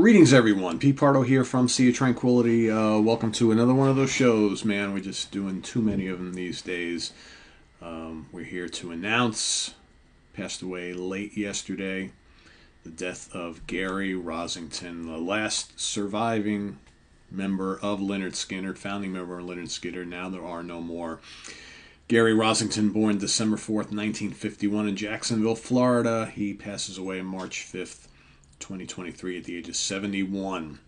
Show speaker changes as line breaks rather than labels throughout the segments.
Greetings, everyone. Pete Pardo here from Sea of Tranquility. Welcome to another one of those shows, man. We're just doing too many of them these days. We're here to announce, passed away late yesterday, the death of Gary Rossington, the last surviving member of Lynyrd Skynyrd, founding member of Lynyrd Skynyrd. Now there are no more. Gary Rossington, born December 4th, 1951 in Jacksonville, Florida. He passes away March 5th, 2023 at the age of 71.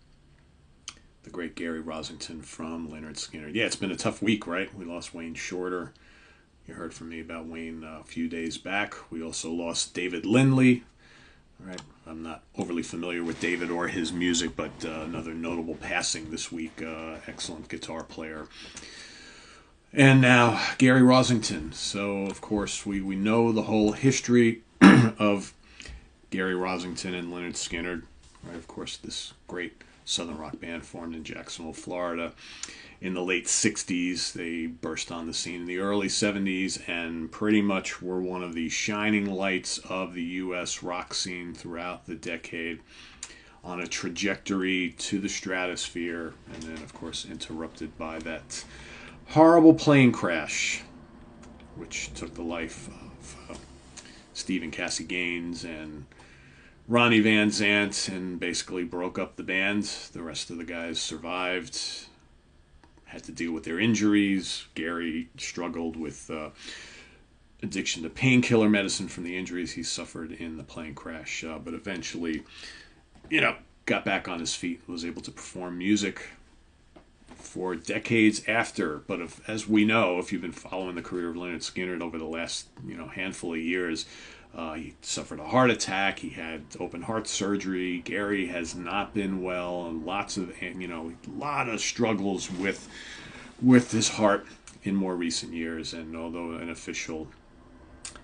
The great Gary Rossington from Lynyrd Skynyrd. Yeah, it's been a tough week, right? We lost Wayne Shorter. You heard from me about Wayne a few days back. We also lost David Lindley. All right, I'm not overly familiar with David or his music, but another notable passing this week. Excellent guitar player. And now Gary Rossington. So, of course, we know the whole history of Gary Rossington and Lynyrd Skynyrd. Right, of course, this great southern rock band formed in Jacksonville, Florida in the late 60s. They burst on the scene in the early 70s and pretty much were one of the shining lights of the U.S. rock scene throughout the decade, on a trajectory to the stratosphere, and then, of course, interrupted by that horrible plane crash, which took the life of Stephen Cassie Gaines and Ronnie Van Zant, and basically broke up the band. The rest of the guys survived, had to deal with their injuries. Gary struggled with addiction to painkiller medicine from the injuries he suffered in the plane crash, but eventually, got back on his feet, was able to perform music for decades after. But as we know, if you've been following the career of Lynyrd Skynyrd over the last handful of years, he suffered a heart attack. He had open heart surgery. Gary has not been well, and lot of struggles with his heart in more recent years. And although an official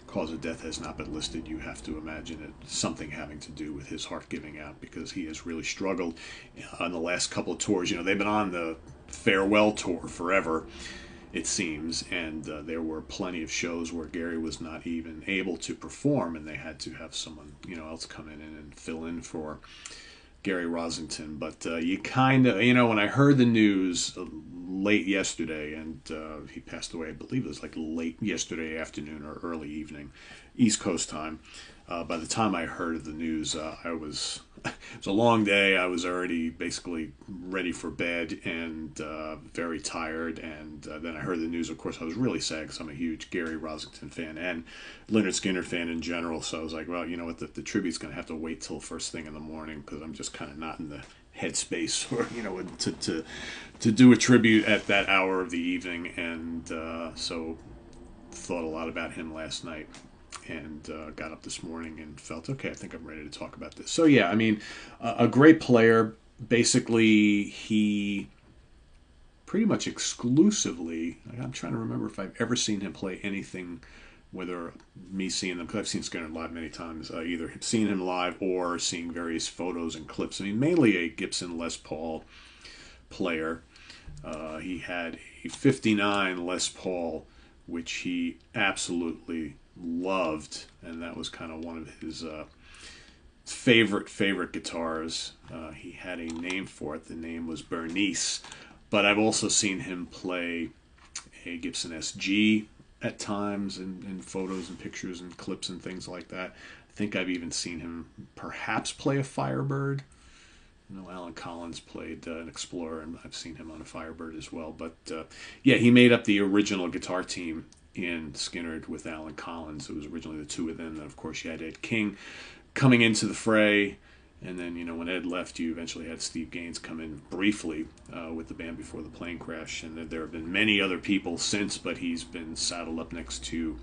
cause of death has not been listed, you have to imagine it something having to do with his heart giving out, because he has really struggled on the last couple of tours. They've been on the farewell tour forever, it seems, and there were plenty of shows where Gary was not even able to perform, and they had to have someone else come in and fill in for Gary Rossington. But you kind of, when I heard the news late yesterday, and he passed away, I believe it was like late yesterday afternoon or early evening, East Coast time. By the time I heard of the news, it was a long day. I was already basically ready for bed and very tired. And then I heard the news. Of course, I was really sad because I'm a huge Gary Rossington fan and Lynyrd Skynyrd fan in general. So I was like, well, you know what, the tribute's going to have to wait till first thing in the morning, because I'm just kind of not in the headspace or to do a tribute at that hour of the evening. And so thought a lot about him last night, and got up this morning and felt, okay, I think I'm ready to talk about this. So yeah, a great player. Basically, he pretty much exclusively, I'm trying to remember if I've ever seen him play anything, whether me seeing them, because I've seen Skynyrd live many times, either seeing him live or seeing various photos and clips. Mainly a Gibson Les Paul player. He had a 59 Les Paul, which he absolutely loved, and that was kind of one of his favorite guitars. He had a name for it. The name was Bernice. But I've also seen him play a Gibson SG at times in photos and pictures and clips and things like that. I think I've even seen him perhaps play a Firebird. Alan Collins played an Explorer, and I've seen him on a Firebird as well. But yeah, he made up the original guitar team in Skynyrd with Alan Collins. It was originally the two of them. Then, of course, you had Ed King coming into the fray. And then, when Ed left, you eventually had Steve Gaines come in briefly with the band before the plane crash. And there have been many other people since, but he's been saddled up next to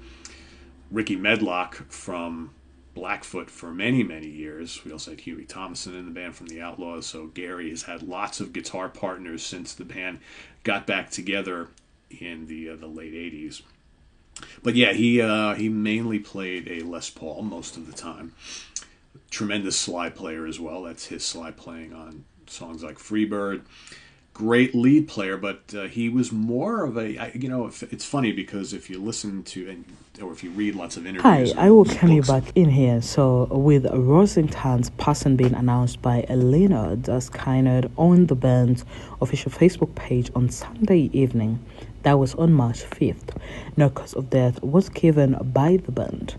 Ricky Medlock from Blackfoot for many, many years. We also had Huey Thomason in the band from the Outlaws. So Gary has had lots of guitar partners since the band got back together in the late 80s. But yeah, he mainly played a Les Paul most of the time. Tremendous slide player as well. That's his slide playing on songs like Freebird, great lead player, but he was more of it's funny because if you listen to or if you read lots of interviews
Hi, I
and
will come you
books.
back in here. So, with Rossington's passing being announced by Lynyrd, Skynyrd on the band's official Facebook page on Sunday evening, that was on March 5th, no cause of death was given by the band.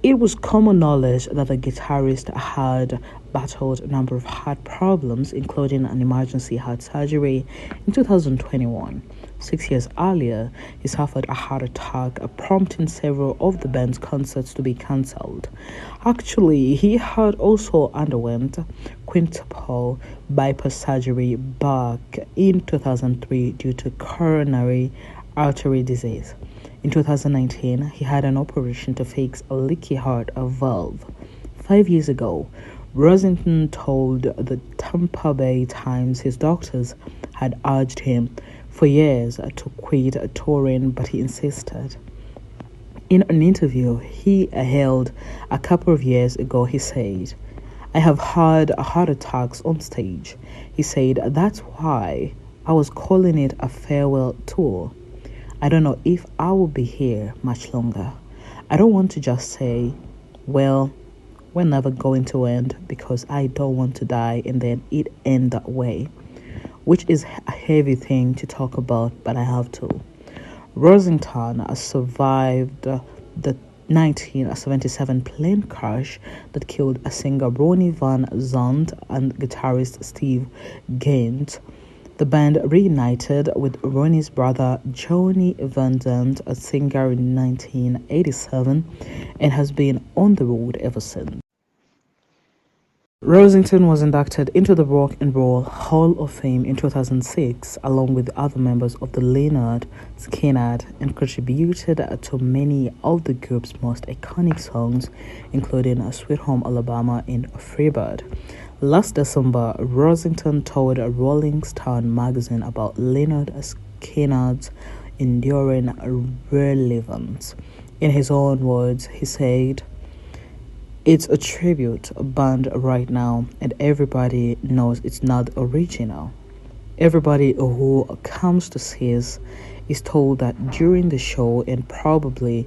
It was common knowledge that the guitarist had battled a number of heart problems, including an emergency heart surgery in 2021. 6 years earlier, he suffered a heart attack, prompting several of the band's concerts to be cancelled. Actually, he had also underwent quintuple bypass surgery back in 2003 due to coronary artery disease. In 2019, he had an operation to fix a leaky heart valve. 5 years ago, Rossington told the Tampa Bay Times his doctors had urged him for years to quit touring, but he insisted. In an interview he held a couple of years ago, he said, "I have had heart attacks on stage." He said, "That's why I was calling it a farewell tour. I don't know if I will be here much longer. I don't want to just say, well, we're never going to end, because I don't want to die and then it end that way," which is a heavy thing to talk about, but I have to. Rossington survived the 1977 plane crash that killed singer Ronnie Van Zant and guitarist Steve Gaines. The band reunited with Ronnie's brother Johnny Van Zandt, a singer, in 1987 and has been on the road ever since. Rossington was inducted into the Rock and Roll Hall of Fame in 2006, along with other members of the Lynyrd, Skynyrd, and contributed to many of the group's most iconic songs, including Sweet Home Alabama and Freebird. Last December, Rossington told Rolling Stone magazine about Lynyrd Skynyrd's enduring relevance. In his own words, he said, "It's a tribute band right now, and everybody knows it's not original. Everybody who comes to see us is told that during the show and probably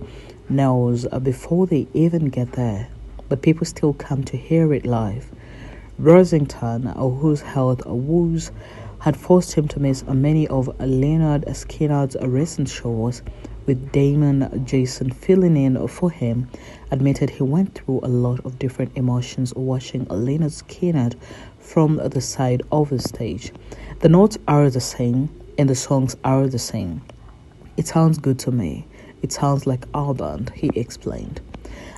knows before they even get there, but people still come to hear it live." Rossington, whose health woes had forced him to miss many of Lynyrd Skynyrd's recent shows, with Damon Jason filling in for him, admitted he went through a lot of different emotions watching Lynyrd Skynyrd from the side of the stage. "The notes are the same and the songs are the same. It sounds good to me. It sounds like our band," he explained.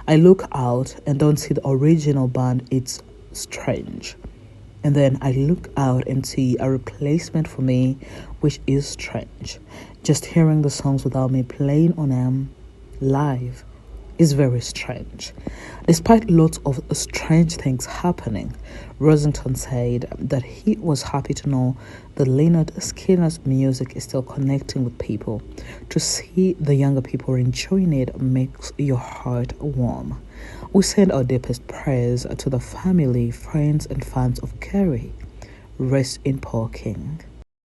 "I look out and don't see the original band. It's strange. And then I look out and see a replacement for me, which is strange. Just hearing the songs without me playing on them live is very strange." Despite lots of strange things happening, Rossington said that he was happy to know that Lynyrd Skynyrd's music is still connecting with people. To see the younger people enjoying it makes your heart warm. "We send our deepest prayers to the family, friends, and fans of Kerry. Rest in power, King."